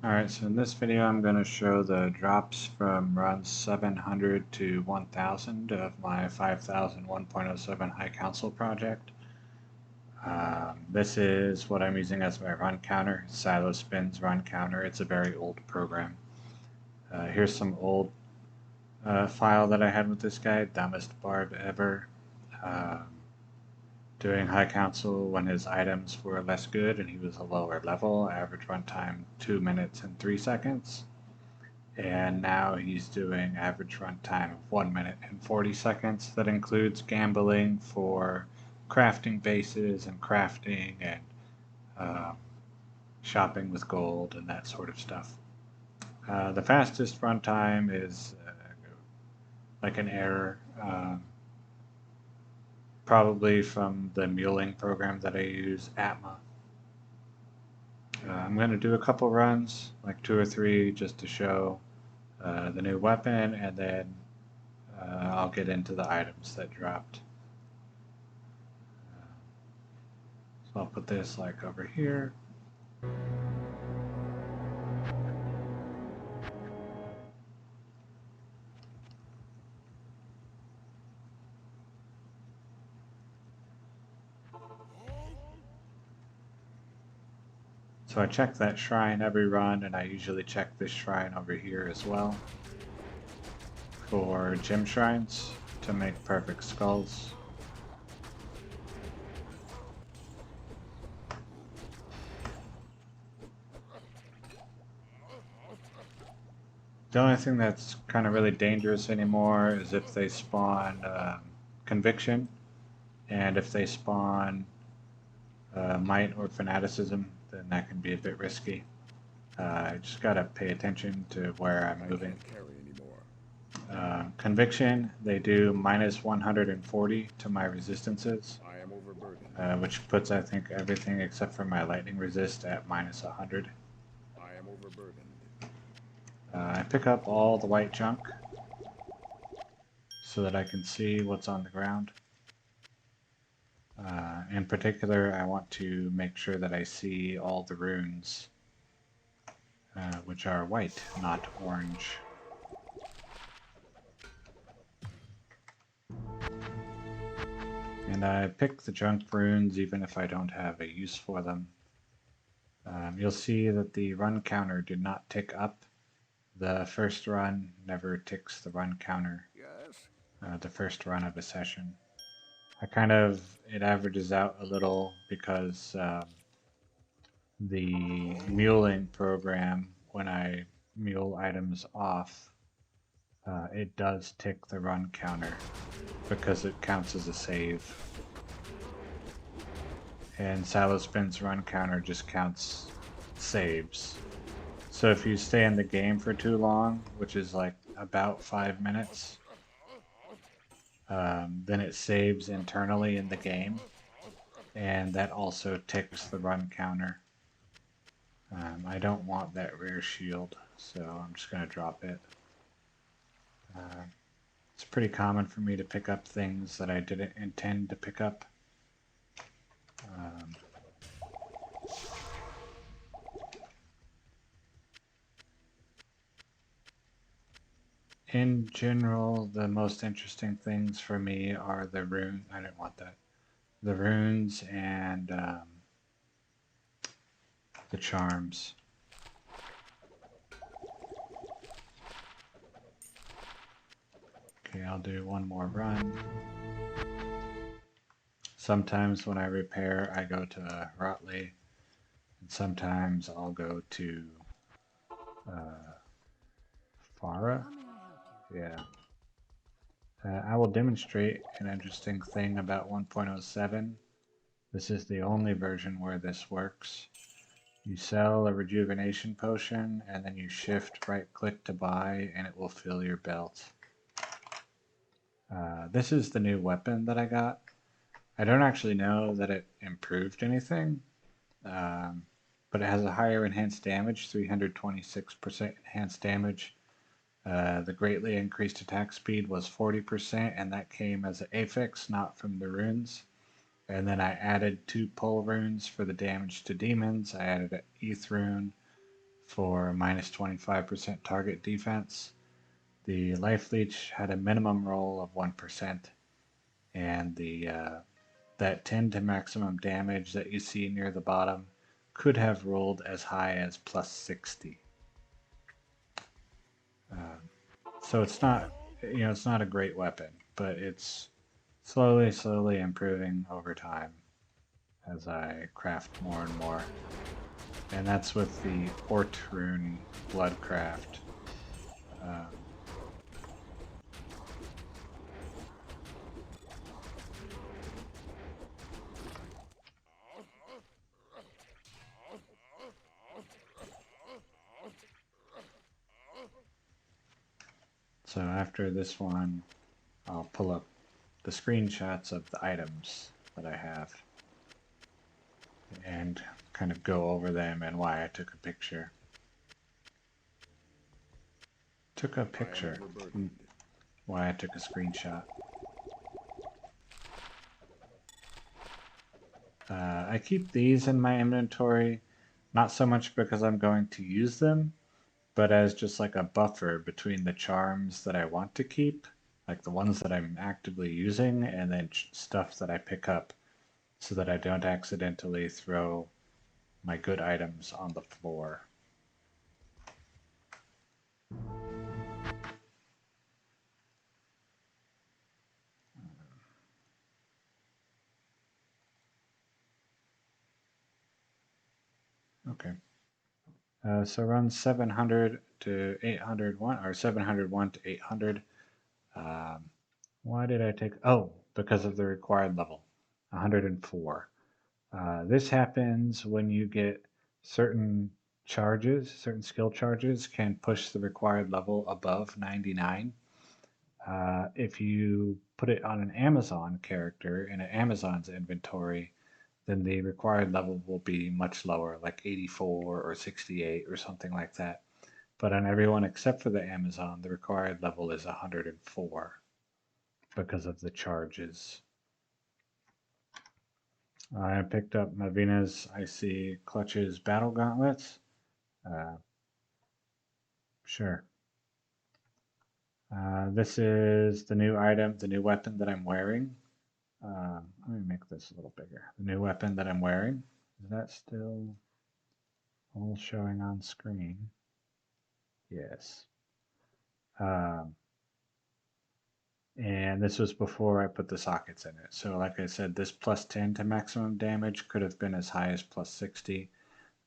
Alright, so in this video I'm going to show the drops from runs 700 to 1000 of my 5000 1.07 High Council project. This is what I'm using as my run counter, Silo Spin's run counter. It's a very old program. Here's some old file that I had with this guy, dumbest barb ever. Doing High Council when his items were less good and he was a lower level, average runtime 2 minutes and 3 seconds. And now he's doing average runtime of 1 minute and 40 seconds. That includes gambling for crafting bases and crafting and shopping with gold and that sort of stuff. The fastest runtime is like an error, probably from the muling program that I use, Atma. I'm going to do a couple runs, like 2 or 3, just to show the new weapon, and then I'll get into the items that dropped. So I'll put this like over here. So I check that shrine every run, and I usually check this shrine over here as well for gem shrines to make perfect skulls. The only thing that's kind of really dangerous anymore is if they spawn conviction, and if they spawn might or fanaticism, then that can be a bit risky. I just gotta pay attention to where I'm moving. Conviction, they do minus 140 to my resistances, which puts, I think, everything except for my lightning resist at minus 100. I pick up all the white junk so that I can see what's on the ground. In particular, I want to make sure that I see all the runes, which are white, not orange. And I pick the junk runes even if I don't have a use for them. You'll see that the run counter did not tick up. The first run never ticks the run counter. The first run of a session. It averages out a little because the muling program, when I mule items off, it does tick the run counter because it counts as a save. And Salospin's run counter just counts saves. So if you stay in the game for too long, which is like about 5 minutes, then it saves internally in the game, and that also ticks the run counter. I don't want that rare shield, so I'm just going to drop it. It's pretty common for me to pick up things that I didn't intend to pick up. In general, the most interesting things for me are the runes. I didn't want that. The runes and the charms. Okay, I'll do one more run. Sometimes when I repair, I go to Rotley, and sometimes I'll go to Farah. Yeah. I will demonstrate an interesting thing about 1.07. This is the only version where this works. You sell a rejuvenation potion, and then you shift right-click to buy, and it will fill your belt. This is the new weapon that I got. I don't actually know that it improved anything, but it has a higher enhanced damage, 326% enhanced damage. The greatly increased attack speed was 40%, and that came as an affix, not from the runes. And then I added 2 pull runes for the damage to demons. I added an ETH rune for minus 25% target defense. The life leech had a minimum roll of 1%, and that 10 to maximum damage that you see near the bottom could have rolled as high as plus 60. So it's not, it's not a great weapon, but it's slowly improving over time as I craft more and more. And that's with the Ort rune Bloodcraft. Um, so after this one, I'll pull up the screenshots of the items that I have and kind of go over them and why I took a picture. Why I took a screenshot. I keep these in my inventory, not so much because I'm going to use them, but as just like a buffer between the charms that I want to keep, like the ones that I'm actively using, and then stuff that I pick up so that I don't accidentally throw my good items on the floor. Okay. So run 700 to 801, or 701 to 800. Why did I take, oh, because of the required level, 104. This happens when you get certain charges, certain skill charges can push the required level above 99. If you put it on an Amazon character in an Amazon's inventory, then the required level will be much lower, like 84 or 68 or something like that. But on everyone except for the Amazon, the required level is 104 because of the charges. I picked up Mavina's Icy Clutches Battle Gauntlets. Sure. This is the new item, the new weapon that I'm wearing. Let me make this a little bigger. The new weapon that I'm wearing. Is that still all showing on screen? Yes. And this was before I put the sockets in it. So like I said, this plus 10 to maximum damage could have been as high as plus 60.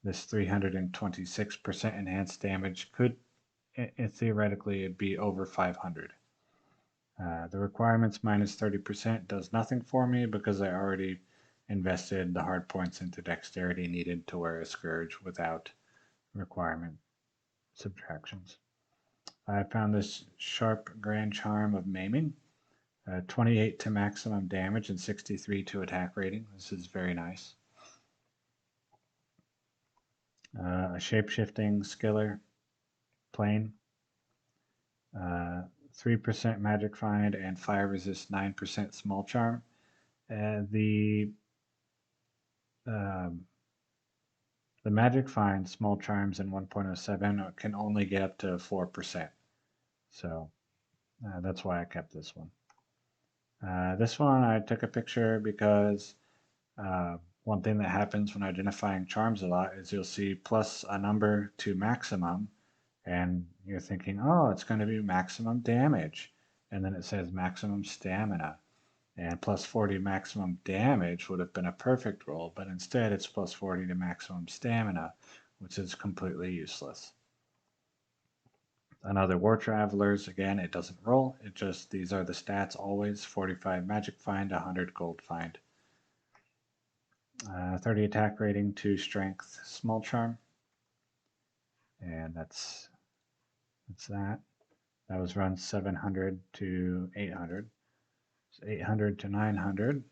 This 326% enhanced damage could, theoretically, it'd be over 500. The requirements minus 30% does nothing for me because I already invested the hard points into dexterity needed to wear a scourge without requirement subtractions. I found this sharp grand charm of maiming, 28 to maximum damage and 63 to attack rating. This is very nice. A shape-shifting skiller plane, 3% magic find and fire resist 9% small charm. The magic find small charms in 1.07 can only get up to 4%. So that's why I kept this one. This one I took a picture because one thing that happens when identifying charms a lot is you'll see plus a number to maximum, and you're thinking, oh, it's going to be maximum damage. And then it says maximum stamina. And plus 40 maximum damage would have been a perfect roll, but instead it's plus 40 to maximum stamina, which is completely useless. Another War Travelers, again, it doesn't roll. It just, these are the stats always, 45 magic find, 100 gold find. 30 attack rating, 2 strength, small charm. And that's that. That was run 700 to 800. So 800 to 900.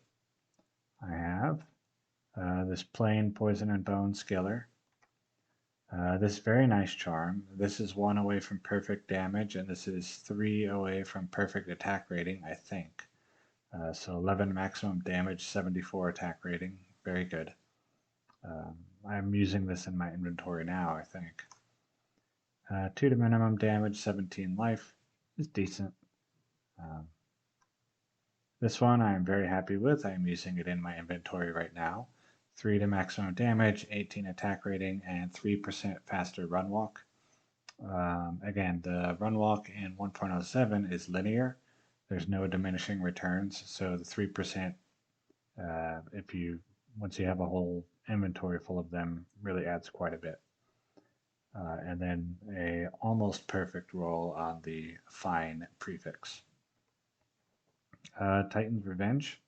I have this plain Poison and Bone Skiller. This very nice charm. This is 1 away from perfect damage, and this is 3 away from perfect attack rating, I think. So 11 maximum damage, 74 attack rating. Very good. I'm using this in my inventory now, I think. 2 to minimum damage, 17 life is decent. Um, this one I'm very happy with. I'm using it in my inventory right now. 3 to maximum damage, 18 attack rating, and 3% faster run walk. Again, the run walk in 1.07 is linear. There's no diminishing returns, so the 3%, if you once you have a whole inventory full of them, really adds quite a bit. And then a almost perfect roll on the fine prefix. Titan's Revenge.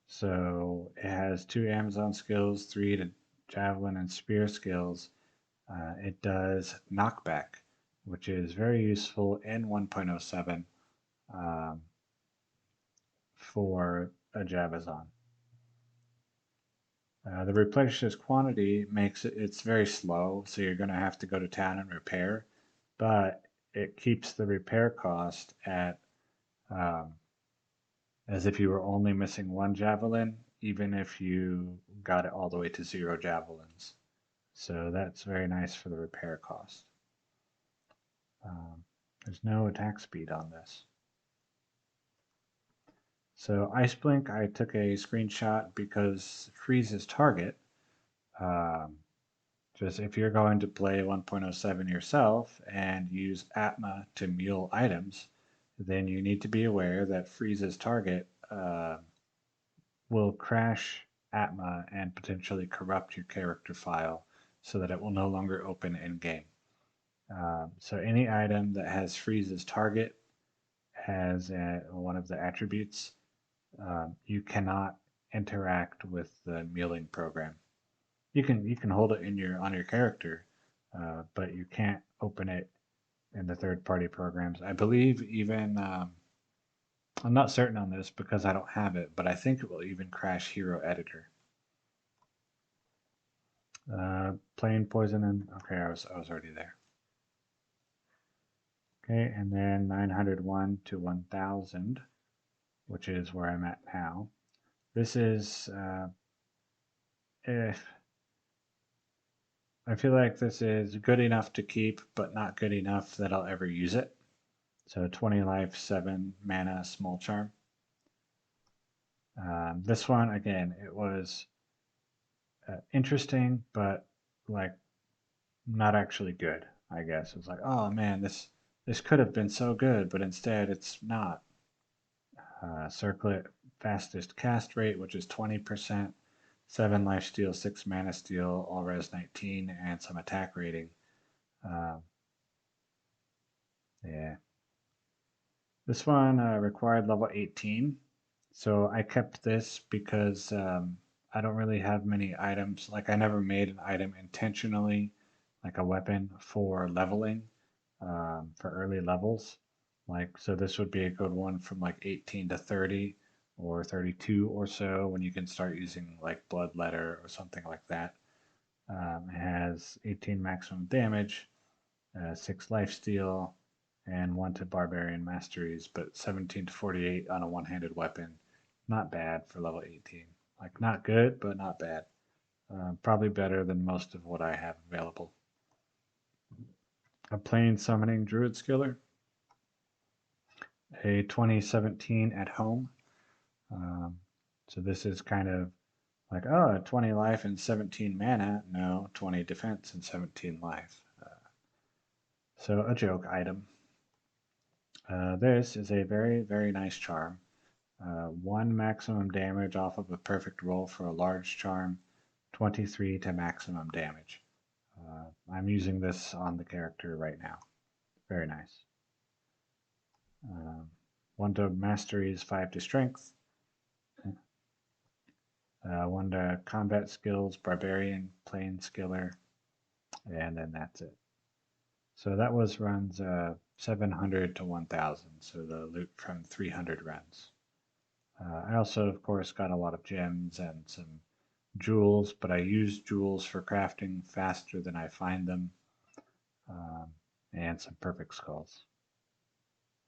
So it has 2 Amazon skills, 3 to Javelin and Spear skills. It does knockback, which is very useful in 1.07 for a Javazon. The replenishes quantity makes it's very slow, so you're going to have to go to town and repair, but it keeps the repair cost at um, as if you were only missing 1 javelin, even if you got it all the way to 0 javelins. So that's very nice for the repair cost. There's no attack speed on this. So Ice Blink, I took a screenshot because freezes target. Um, just if you're going to play 1.07 yourself and use Atma to mule items, then you need to be aware that freezes target will crash Atma and potentially corrupt your character file so that it will no longer open in game. So any item that has freezes target has one of the attributes. You cannot interact with the muling program. You can hold it in on your character, but you can't open it in the third party programs. I believe even I'm not certain on this because I don't have it, but I think it will even crash Hero Editor. Plain poison and okay, I was already there. Okay, and then 901 to 1000, which is where I'm at now. This is if I feel like this is good enough to keep, but not good enough that I'll ever use it. So 20 life, 7 mana, small charm. This one, again, it was interesting, but like not actually good, I guess. It was like, oh man, this could have been so good, but instead it's not. Circlet fastest cast rate, which is 20%, 7 life steal, 6 mana steal, all res 19, and some attack rating. Yeah. This one required level 18, so I kept this because I don't really have many items. Like I never made an item intentionally, like a weapon for leveling for early levels. Like so, this would be a good one from like 18 to 30 or 32 or so when you can start using like Bloodletter or something like that. It has 18 maximum damage, 6 lifesteal, and 1 to Barbarian Masteries, but 17 to 48 on a one-handed weapon. Not bad for level 18. Like, not good, but not bad. Probably better than most of what I have available. A plain summoning druid skiller. A 2017 at home. Um, so this is kind of like, oh, 20 life and 17 mana. No, 20 defense and 17 life. So a joke item. This is a very, very nice charm. 1 maximum damage off of a perfect roll for a large charm, 23 to maximum damage. I'm using this on the character right now. Very nice. 1 to masteries, 5 to strength. 1 to combat skills, barbarian, plain skiller, and then that's it. So that was runs 700 to 1000, so the loot from 300 runs. I also, of course, got a lot of gems and some jewels, but I use jewels for crafting faster than I find them, and some perfect skulls.